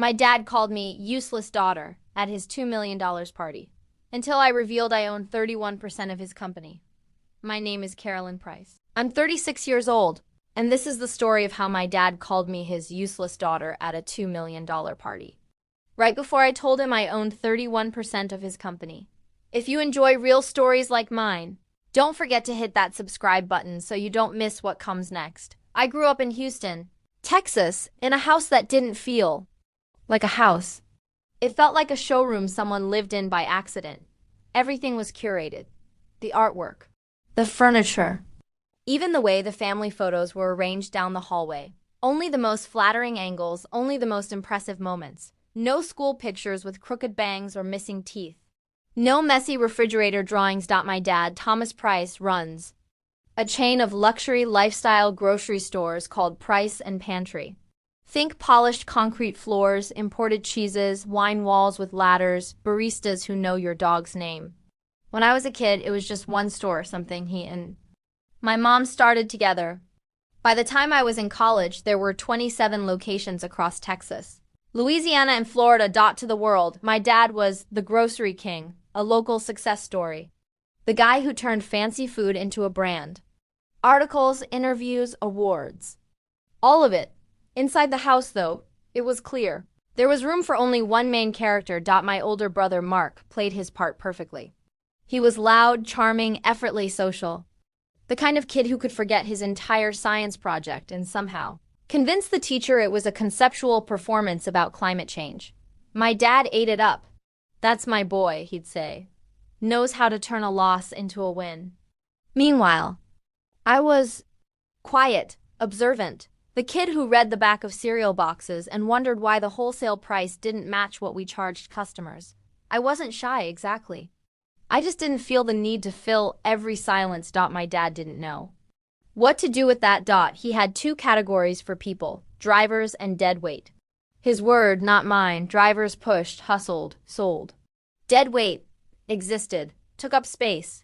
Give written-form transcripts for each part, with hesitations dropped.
My dad called me useless daughter at his $2 million party, until I revealed I owned 31% of his company. My name is Carolyn Price. I'm 36 years old, and this is the story of how my dad called me his useless daughter at a $2 million party. Right before I told him I owned 31% of his company. If you enjoy real stories like mine, don't forget to hit that subscribe button so you don't miss what comes next. I grew up in Houston, Texas, in a house that didn't feel like a house. It felt like a showroom someone lived in by accident. Everything was curated. The artwork, the furniture, even the way the family photos were arranged down the hallway. Only the most flattering angles, only the most impressive moments. No school pictures with crooked bangs or missing teeth. No messy refrigerator drawings. My dad, Thomas Price, runs a chain of luxury lifestyle grocery stores called Price and Pantry. Think polished concrete floors, imported cheeses, wine walls with ladders, baristas who know your dog's name. When I was a kid, it was just one store, something he and my mom started together. By the time I was in college, there were 27 locations across Texas, Louisiana, and Florida. To the world, my dad was the grocery king, a local success story. The guy who turned fancy food into a brand. Articles, interviews, awards. All of it. Inside the house, though, it was clear. There was room for only one main character. My older brother, Mark, played his part perfectly. He was loud, charming, effortlessly social. The kind of kid who could forget his entire science project and somehow convince the teacher it was a conceptual performance about climate change. My dad ate it up. "That's my boy," he'd say. "Knows how to turn a loss into a win." Meanwhile, I was quiet, observant. The kid who read the back of cereal boxes and wondered why the wholesale price didn't match what we charged customers. I wasn't shy, exactly. I just didn't feel the need to fill every silence. My dad didn't know what to do with that. He had two categories for people: drivers and deadweight. His word, not mine. Drivers pushed, hustled, sold. Deadweight existed, took up space,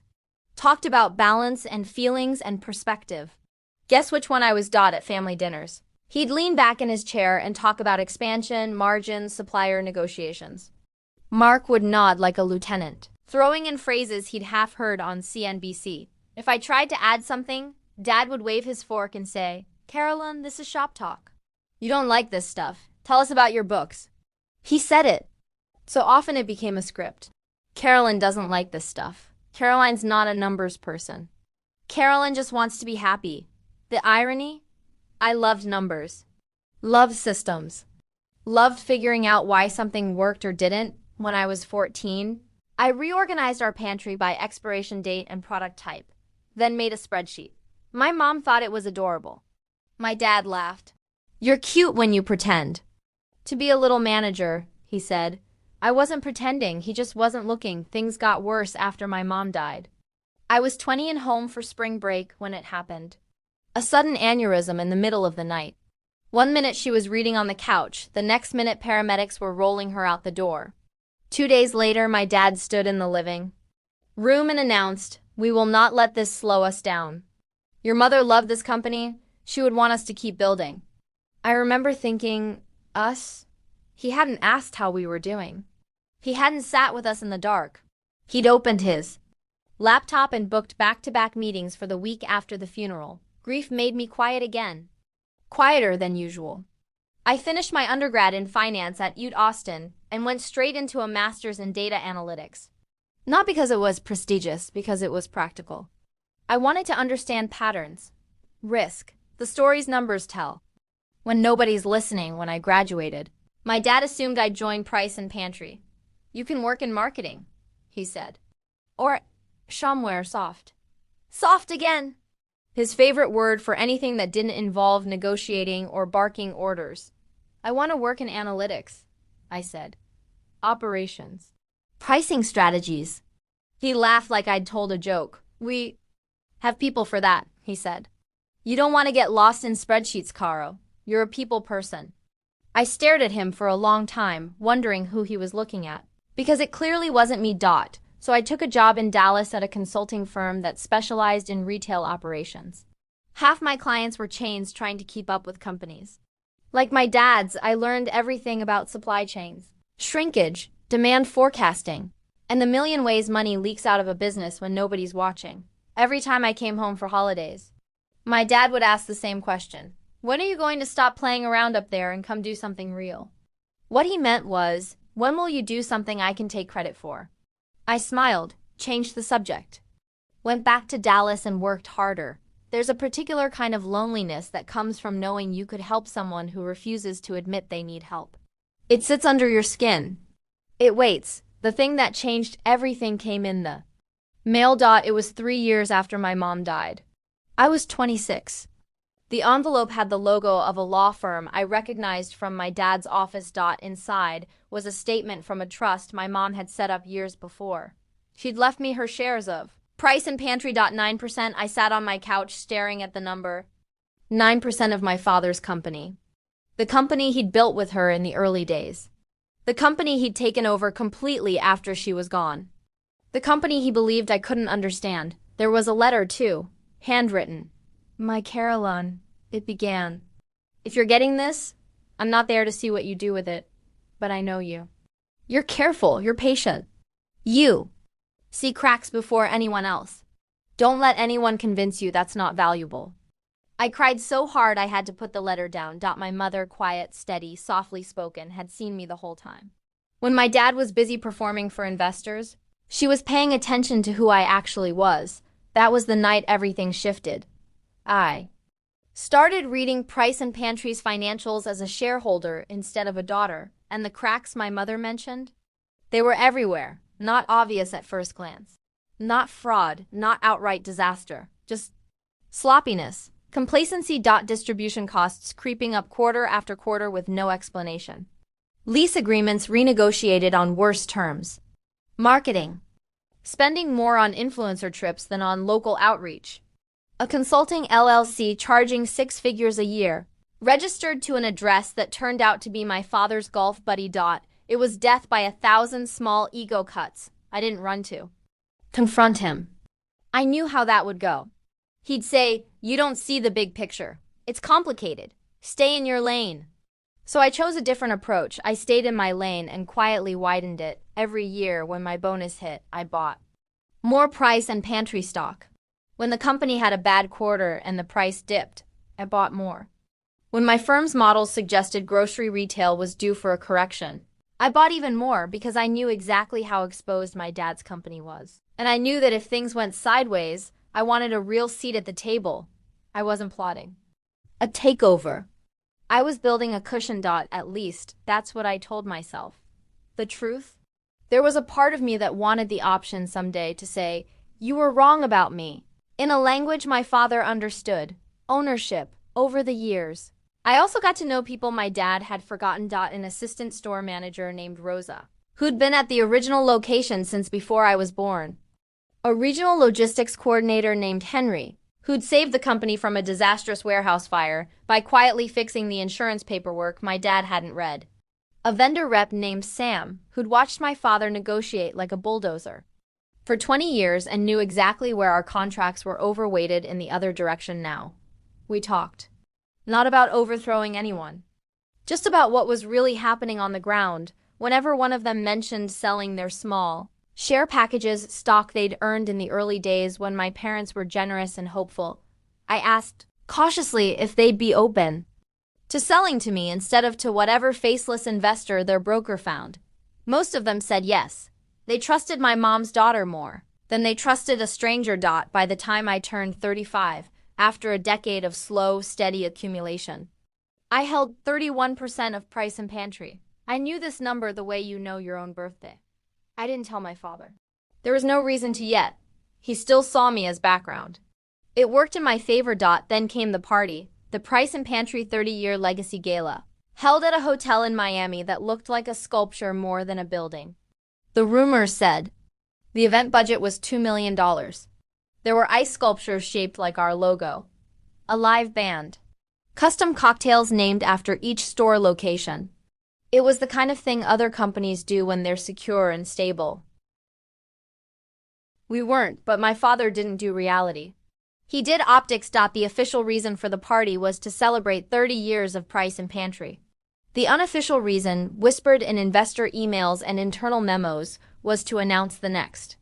talked about balance and feelings and perspective. Guess which one I was? At family dinners, he'd lean back in his chair and talk about expansion, margins, supplier negotiations. Mark would nod like a lieutenant, throwing in phrases he'd half heard on CNBC. If I tried to add something, Dad would wave his fork and say, "Carolyn, this is shop talk. You don't like this stuff. Tell us about your books." He said it so often it became a script. Carolyn doesn't like this stuff. Caroline's not a numbers person. Carolyn just wants to be happy. The irony? I loved numbers, loved systems, loved figuring out why something worked or didn't. When I was 14, I reorganized our pantry by expiration date and product type, then made a spreadsheet. My mom thought it was adorable. My dad laughed. "You're cute when you pretend to be a little manager," he said. I wasn't pretending, he just wasn't looking. Things got worse after my mom died. I was 20 and home for spring break when it happened. A sudden aneurysm in the middle of the night. One minute she was reading on the couch, the next minute paramedics were rolling her out the door. 2 days later, my dad stood in the living room and announced, "We will not let this slow us down. Your mother loved this company. She would want us to keep building." I remember thinking, us? He hadn't asked how we were doing. He hadn't sat with us in the dark. He'd opened his laptop and booked back-to-back meetings for the week after the funeral. Grief made me quiet again. Quieter than usual. I finished my undergrad in finance at UT Austin and went straight into a master's in data analytics. Not because it was prestigious, because it was practical. I wanted to understand patterns, risk, the stories numbers tell. When nobody's listening. When I graduated, my dad assumed I'd join Price and Pantry. "You can work in marketing," he said. Or somewhere soft. Soft again! His favorite word for anything that didn't involve negotiating or barking orders. "I want to work in analytics," I said. "Operations. Pricing strategies." He laughed like I'd told a joke. "We have people for that," he said. "You don't want to get lost in spreadsheets, Caro. You're a people person." I stared at him for a long time, wondering who he was looking at. Because it clearly wasn't me. So I took a job in Dallas at a consulting firm that specialized in retail operations. Half my clients were chains trying to keep up with companies. Like my dad's, I learned everything about supply chains, shrinkage, demand forecasting, and the million ways money leaks out of a business when nobody's watching. Every time I came home for holidays, my dad would ask the same question. When are you going to stop playing around up there and come do something real? What he meant was, when will you do something I can take credit for? I smiled, changed the subject, went back to Dallas and worked harder. There's a particular kind of loneliness that comes from knowing you could help someone who refuses to admit they need help. It sits under your skin. It waits. The thing that changed everything came in the mail. It was 3 years after my mom died. I was 26. The envelope had the logo of a law firm I recognized from my dad's office. Inside was a statement from a trust my mom had set up years before. She'd left me her shares of Price and Pantry. 9%. I sat on my couch staring at the number. 9% of my father's company. The company he'd built with her in the early days. The company he'd taken over completely after she was gone. The company he believed I couldn't understand. There was a letter, too, handwritten. My Caroline, it began. If you're getting this, I'm not there to see what you do with it, but I know you. You're careful, you're patient. You see cracks before anyone else. Don't let anyone convince you that's not valuable. I cried so hard I had to put the letter down. My mother, quiet, steady, softly spoken, had seen me the whole time. When my dad was busy performing for investors, she was paying attention to who I actually was. That was the night everything shifted. I started reading Price and Pantry's financials as a shareholder instead of a daughter, and the cracks my mother mentioned, they were everywhere, not obvious at first glance. Not fraud, not outright disaster, just sloppiness. Complacency. Distribution costs creeping up quarter after quarter with no explanation. Lease agreements renegotiated on worse terms. Marketing. Spending more on influencer trips than on local outreach. A consulting LLC charging 6 figures a year. Registered to an address that turned out to be my father's golf buddy. It was death by 1,000 small ego cuts I didn't run to confront him. I knew how that would go. He'd say, "You don't see the big picture. It's complicated. Stay in your lane." So I chose a different approach. I stayed in my lane and quietly widened it. Every year when my bonus hit, I bought more Price and Pantry stock. When the company had a bad quarter and the price dipped, I bought more. When my firm's models suggested grocery retail was due for a correction, I bought even more because I knew exactly how exposed my dad's company was. And I knew that if things went sideways, I wanted a real seat at the table. I wasn't plotting a takeover. I was building a cushion. At least, that's what I told myself. The truth? There was a part of me that wanted the option someday to say, "You were wrong about me," in a language my father understood. Ownership, over the years. I also got to know people my dad had forgotten. An assistant store manager named Rosa, who'd been at the original location since before I was born. A regional logistics coordinator named Henry, who'd saved the company from a disastrous warehouse fire by quietly fixing the insurance paperwork my dad hadn't read. A vendor rep named Sam, who'd watched my father negotiate like a bulldozer for 20 years and knew exactly where our contracts were overweighted in the other direction now. We talked. Not about overthrowing anyone. Just about what was really happening on the ground whenever one of them mentioned selling their small share packages stock they'd earned in the early days when my parents were generous and hopeful. I asked, cautiously, if they'd be open to selling to me instead of to whatever faceless investor their broker found. Most of them said yes. They trusted my mom's daughter more than they trusted a stranger. By the time I turned 35, after a decade of slow, steady accumulation, I held 31% of Price and Pantry. I knew this number the way you know your own birthday. I didn't tell my father. There was no reason to yet. He still saw me as background. It worked in my favor. Then came the party, the Price and Pantry 30-year legacy gala, held at a hotel in Miami that looked like a sculpture more than a building. The rumors said the event budget was $2 million. There were ice sculptures shaped like our logo, a live band, custom cocktails named after each store location. It was the kind of thing other companies do when they're secure and stable. We weren't, but my father didn't do reality. He did optics. The official reason for the party was to celebrate 30 years of Price and Pantry. The unofficial reason, whispered in investor emails and internal memos, was to announce the next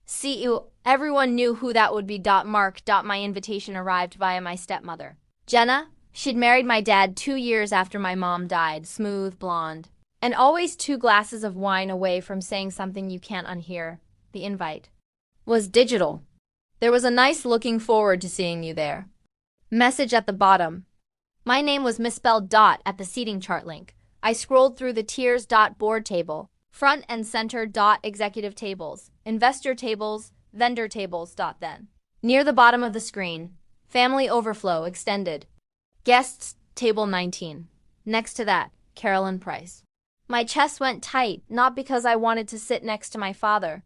CEO. Everyone knew who that would be. Mark. My invitation arrived via my stepmother, Jenna. She'd married my dad 2 years after my mom died, smooth, blonde, and always 2 glasses of wine away from saying something you can't unhear. The invite was digital. There was a nice looking forward to seeing you there message at the bottom. My name was misspelled. At the seating chart link, I scrolled through the tiers. Board table, front and center. Executive tables, investor tables, vendor tables. Then, near the bottom of the screen, family overflow extended. Guests, table 19. Next to that, Carolyn Price. My chest went tight, not because I wanted to sit next to my father.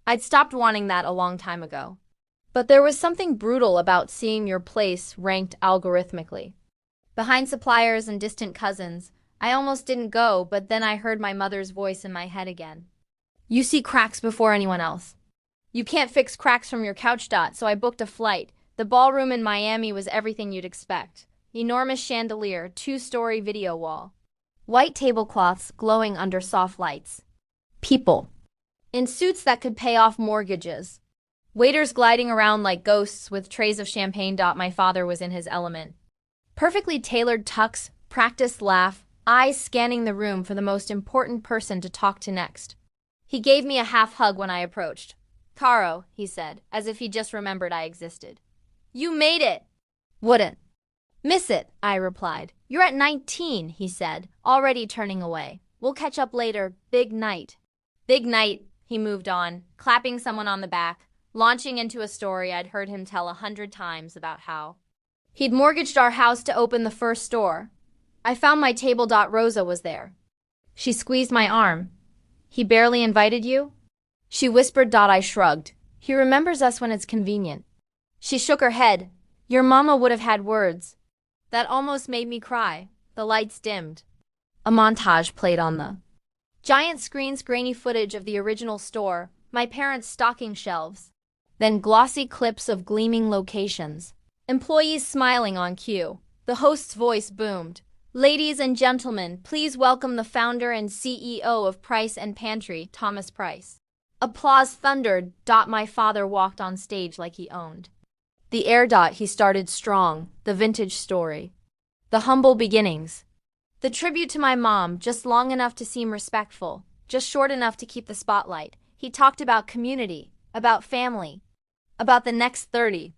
I'd stopped wanting that a long time ago. But there was something brutal about seeing your place ranked algorithmically. Behind suppliers and distant cousins, I almost didn't go, but then I heard my mother's voice in my head again. You see cracks before anyone else. You can't fix cracks from your couch. So I booked a flight. The ballroom in Miami was everything you'd expect. Enormous chandelier, 2-story video wall. White tablecloths glowing under soft lights. People in suits that could pay off mortgages. Waiters gliding around like ghosts with trays of champagne. My father was in his element. Perfectly tailored tux, practiced laugh, eyes scanning the room for the most important person to talk to next. He gave me a half hug when I approached. Caro, he said, as if he just remembered I existed. You made it! Wouldn't miss it, I replied. You're at 19, he said, already turning away. We'll catch up later. Big night. Big night, he moved on, clapping someone on the back, launching into a story I'd heard him tell 100 times about how he'd mortgaged our house to open the first store. I found my table. Rosa was there. She squeezed my arm. He barely invited you? She whispered. I shrugged. He remembers us when it's convenient. She shook her head. Your mama would have had words. That almost made me cry. The lights dimmed. A montage played on the giant screens, grainy footage of the original store, my parents' stocking shelves, then glossy clips of gleaming locations. Employees smiling on cue. The host's voice boomed. Ladies and gentlemen, please welcome the founder and CEO of Price and Pantry, Thomas Price. Applause thundered. My father walked on stage like he owned the air. He started strong, the vintage story, the humble beginnings, the tribute to my mom, just long enough to seem respectful, just short enough to keep the spotlight. He talked about community, about family, about the next 30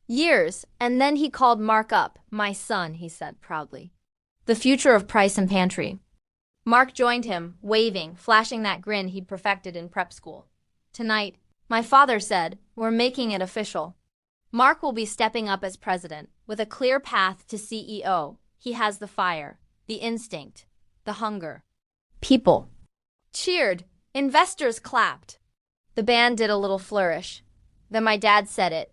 years, and then he called Mark up. My son, he said proudly. The future of Price and Pantry. Mark joined him, waving, flashing that grin he'd perfected in prep school. Tonight, my father said, we're making it official. Mark will be stepping up as president, with a clear path to CEO. He has the fire, the instinct, the hunger. People cheered. Investors clapped. The band did a little flourish. Then my dad said it.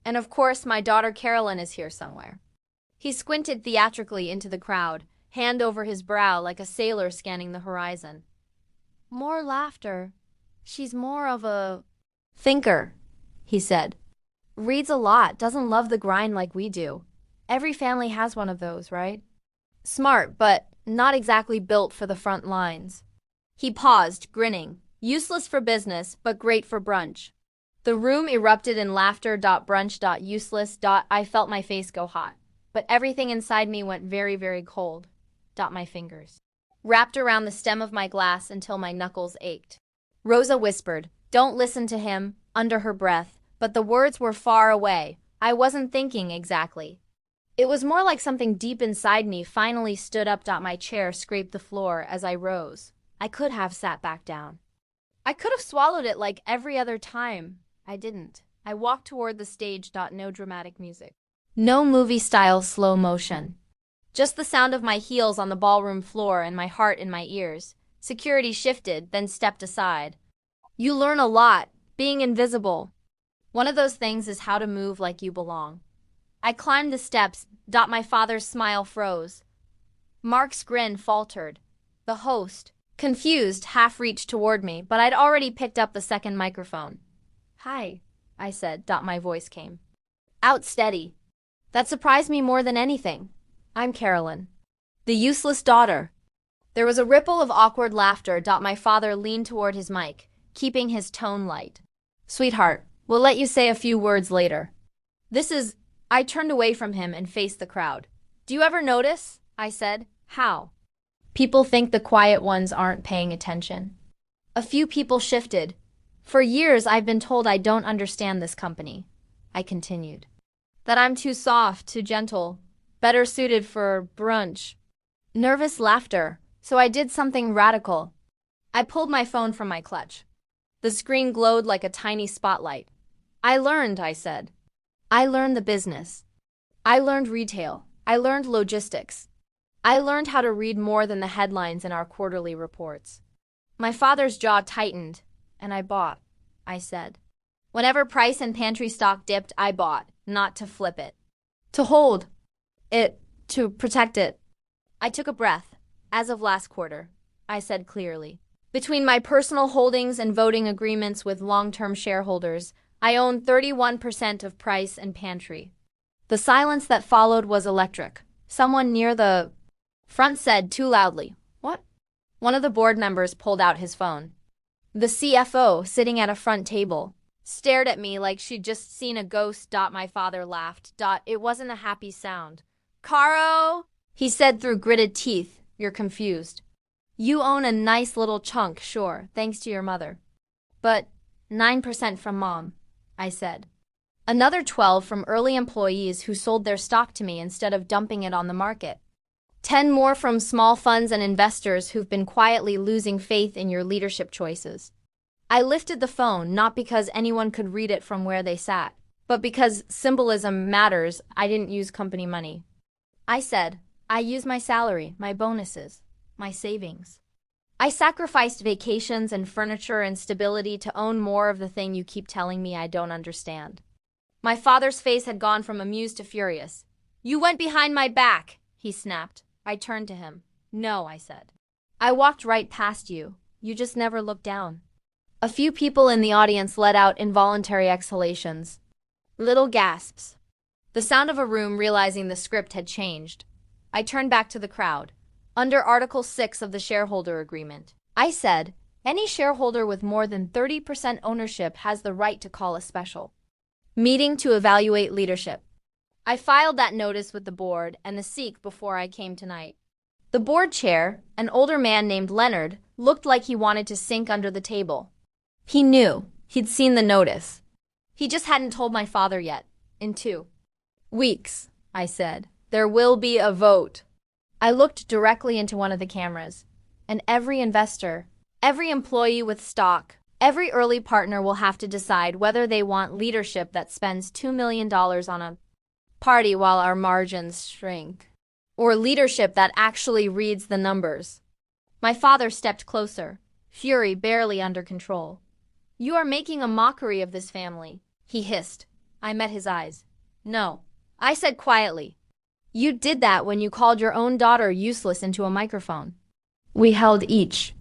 And of course, my daughter Carolyn is here somewhere. He squinted theatrically into the crowd, hand over his brow like a sailor scanning the horizon. More laughter. She's more of a thinker, he said. Reads a lot, doesn't love the grind like we do. Every family has one of those, right? Smart, but not exactly built for the front lines. He paused, grinning. Useless for business, but great for brunch. The room erupted in laughter. Brunch. Useless. I felt my face go hot. But everything inside me went very, very cold. My fingers wrapped around the stem of my glass until my knuckles ached. Rosa whispered, don't listen to him, under her breath, but the words were far away. I wasn't thinking exactly. It was more like something deep inside me finally stood up. My chair scraped the floor as I rose. I could have sat back down. I could have swallowed it like every other time. I didn't. I walked toward the stage. No dramatic music. No movie-style slow motion. Just the sound of my heels on the ballroom floor and my heart in my ears. Security shifted, then stepped aside. You learn a lot, being invisible. One of those things is how to move like you belong. I climbed the steps. My father's smile froze. Mark's grin faltered. The host, confused, half reached toward me, but I'd already picked up the second microphone. Hi, I said. My voice came Out steady. That surprised me more than anything. I'm Carolyn, the useless daughter. There was a ripple of awkward laughter. My father leaned toward his mic, keeping his tone light. Sweetheart, we'll let you say a few words later. I turned away from him and faced the crowd. Do you ever notice? I said. How? People think the quiet ones aren't paying attention. A few people shifted. For years, I've been told I don't understand this company. I continued. That I'm too soft, too gentle, better suited for brunch. Nervous laughter. So I did something radical. I pulled my phone from my clutch. The screen glowed like a tiny spotlight. I learned, I said. I learned the business. I learned retail. I learned logistics. I learned how to read more than the headlines in our quarterly reports. My father's jaw tightened, and I bought, I said. Whenever price and pantry stock dipped, I bought, not to flip it. To hold it, to protect it. I took a breath. As of last quarter, I said clearly. Between my personal holdings and voting agreements with long-term shareholders, I own 31% of Price and Pantry. The silence that followed was electric. Someone near the front said too loudly, "What?" One of the board members pulled out his phone. The CFO, sitting at a front table, stared at me like she'd just seen a ghost. My father laughed. It wasn't a happy sound. "Caro," he said through gritted teeth, "you're confused. You own a nice little chunk, sure, thanks to your mother. But 9% from Mom," I said. Another 12 from early employees who sold their stock to me instead of dumping it on the market. 10 more from small funds and investors who've been quietly losing faith in your leadership choices. I lifted the phone not because anyone could read it from where they sat, but because symbolism matters. I didn't use company money. I said, I used my salary, my bonuses, my savings. I sacrificed vacations and furniture and stability to own more of the thing you keep telling me I don't understand. My father's face had gone from amused to furious. "You went behind my back," he snapped. I turned to him. "No," I said. "I walked right past you. You just never looked down." A few people in the audience let out involuntary exhalations. Little gasps. The sound of a room realizing the script had changed. I turned back to the crowd. Under Article 6 of the shareholder agreement, I said, any shareholder with more than 30% ownership has the right to call a special meeting to evaluate leadership. I filed that notice with the board and the SEC before I came tonight. The board chair, an older man named Leonard, looked like he wanted to sink under the table. He knew. He'd seen the notice. He just hadn't told my father yet. In 2 weeks, I said, there will be a vote. I looked directly into one of the cameras, and every investor, every employee with stock, every early partner will have to decide whether they want leadership that spends $2 million on a party while our margins shrink, or leadership that actually reads the numbers. My father stepped closer, fury barely under control. "You are making a mockery of this family," he hissed. I met his eyes. "No," I said quietly. "You did that when you called your own daughter useless into a microphone." We held each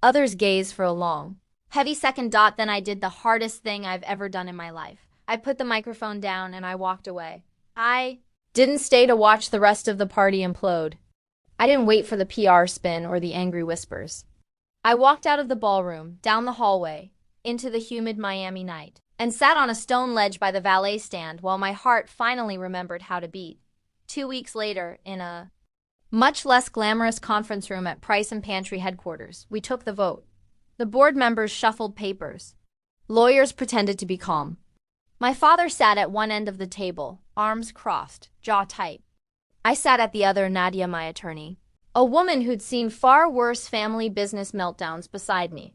other's gaze for a long, heavy second. Then I did the hardest thing I've ever done in my life. I put the microphone down and I walked away. I didn't stay to watch the rest of the party implode. I didn't wait for the PR spin or the angry whispers. I walked out of the ballroom, down the hallway, into the humid Miami night, and sat on a stone ledge by the valet stand while my heart finally remembered how to beat. 2 weeks later, in a much less glamorous conference room at Price and Pantry headquarters, we took the vote. The board members shuffled papers. Lawyers pretended to be calm. My father sat at one end of the table, arms crossed, jaw tight. I sat at the other, Nadia, my attorney, a woman who'd seen far worse family business meltdowns, beside me.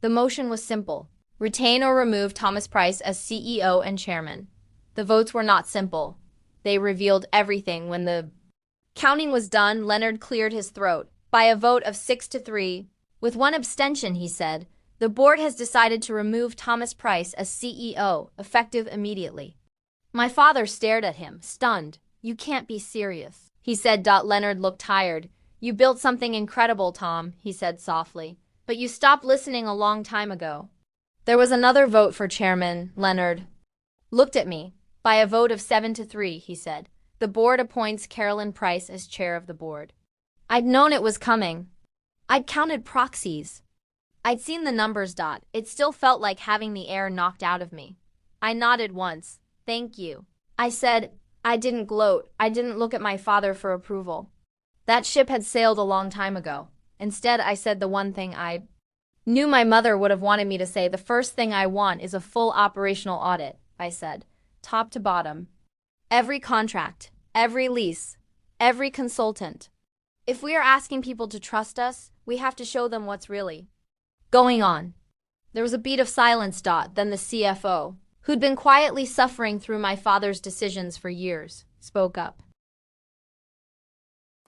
The motion was simple. Retain or remove Thomas Price as CEO and chairman. The votes were not simple. They revealed everything. When the counting was done, Leonard cleared his throat. By a vote of 6-3, with one abstention, he said, the board has decided to remove Thomas Price as CEO, effective immediately. My father stared at him, stunned. "You can't be serious," he said. Leonard looked tired. "You built something incredible, Tom," he said softly, "but you stopped listening a long time ago." There was another vote for chairman. Leonard looked at me. By a vote of 7-3, he said, the board appoints Carolyn Price as chair of the board. I'd known it was coming. I'd counted proxies. I'd seen the numbers. It still felt like having the air knocked out of me. I nodded once. Thank you. I said. I didn't gloat. I didn't look at my father for approval. That ship had sailed a long time ago. Instead, I said the one thing I knew my mother would have wanted me to say. The first thing I want is a full operational audit, I said, top to bottom. Every contract, every lease, every consultant. If we are asking people to trust us, we have to show them what's really going on. There was a beat of silence. Then the CFO, who'd been quietly suffering through my father's decisions for years, spoke up.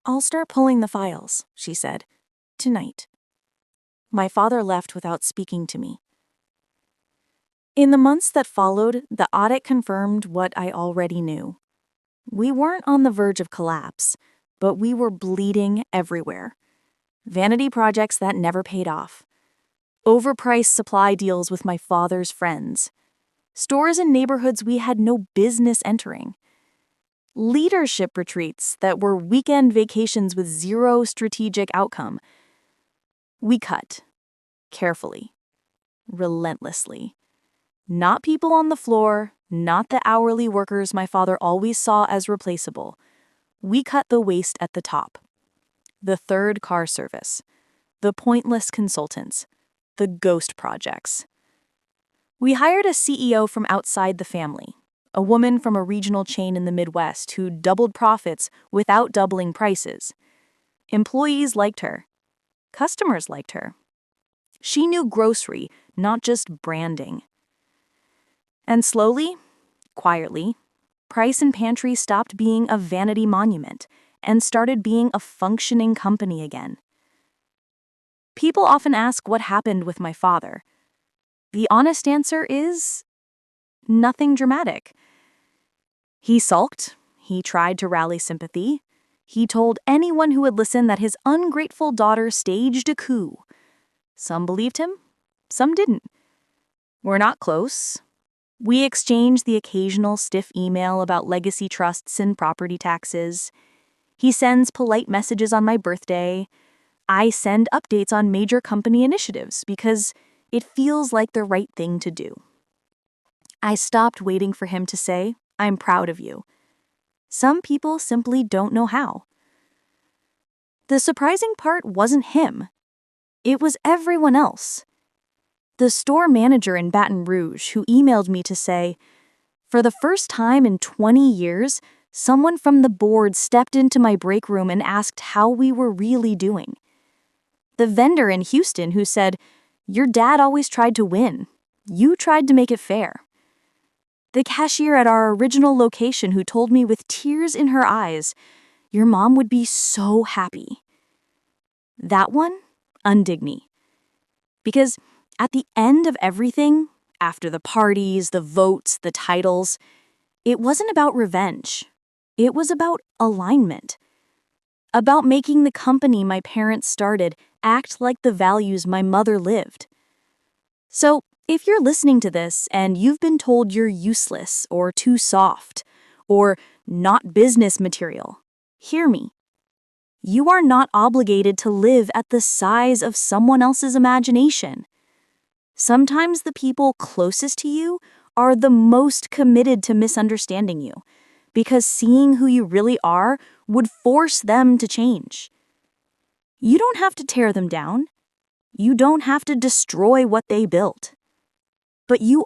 I'll start pulling the files, she said, tonight. My father left without speaking to me. In the months that followed, the audit confirmed what I already knew. We weren't on the verge of collapse, but we were bleeding everywhere. Vanity projects that never paid off. Overpriced supply deals with my father's friends. Stores in neighborhoods we had no business entering. Leadership retreats that were weekend vacations with zero strategic outcome. We cut. Carefully. Relentlessly. Not people on the floor, not the hourly workers my father always saw as replaceable. We cut the waste at the top. The third car service. The pointless consultants. The ghost projects. We hired a CEO from outside the family, a woman from a regional chain in the Midwest who doubled profits without doubling prices. Employees liked her. Customers liked her. She knew grocery, not just branding. And slowly, quietly, Price and Pantry stopped being a vanity monument and started being a functioning company again. People often ask what happened with my father. The honest answer is nothing dramatic. He sulked. He tried to rally sympathy. He told anyone who would listen that his ungrateful daughter staged a coup. Some believed him, some didn't. We're not close. We exchange the occasional stiff email about legacy trusts and property taxes. He sends polite messages on my birthday. I send updates on major company initiatives because it feels like the right thing to do. I stopped waiting for him to say, "I'm proud of you." Some people simply don't know how. The surprising part wasn't him. It was everyone else. The store manager in Baton Rouge who emailed me to say, for the first time in 20 years, someone from the board stepped into my break room and asked how we were really doing. The vendor in Houston who said, "Your dad always tried to win. You tried to make it fair." The cashier at our original location who told me with tears in her eyes, "Your mom would be so happy." That one undid me. Because at the end of everything, after the parties, the votes, the titles, it wasn't about revenge. It was about alignment. About making the company my parents started act like the values my mother lived. So, if you're listening to this and you've been told you're useless or too soft or not business material, hear me. You are not obligated to live at the size of someone else's imagination. Sometimes the people closest to you are the most committed to misunderstanding you because seeing who you really are would force them to change. You don't have to tear them down. You don't have to destroy what they built. But you